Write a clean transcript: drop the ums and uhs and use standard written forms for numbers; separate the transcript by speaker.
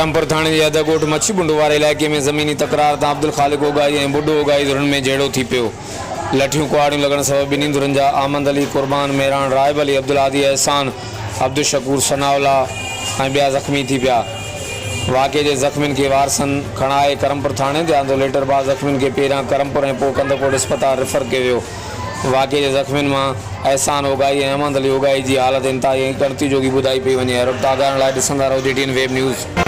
Speaker 1: करमपुर थाने के अदकोट मच्छी बुंड वारे इलाइक़े में ज़मीनी तकरार तां अब्दुल ख़ालिक ओगाई ऐं बुड्ढो ओगाई धुरनि में झेड़ो थी पियो। लठियूं कुआड़ियूं लॻण सबबि ॿिन्ही धुरनि जा आमद अली कुर्बान मेहरान राइब अली अब्दुल आदि एहसान अब्दुल शकूर सनाउल्ला ऐं ॿिया ज़ख़्मी थी पिया। वाक़े जे ज़ख़्मियुनि खे वारसनि खणाए करमपुर थाणे ते आंदो। लेटरबाज़ ज़ख़्मियुनि खे पहिरियां करमपुर ऐं पोइ कंदकोट इस्पताल रेफर कयो वियो। वाक़े जे ज़ख़्मियुनि मां एहसान ओगाई ऐं अहमद अली ओगाई जी हालत इंतिहाई गणती जोगी ॿुधाई पई वञे। ताज़ा लाइ ॾिसंदा रहो JTN वेब न्यूज़।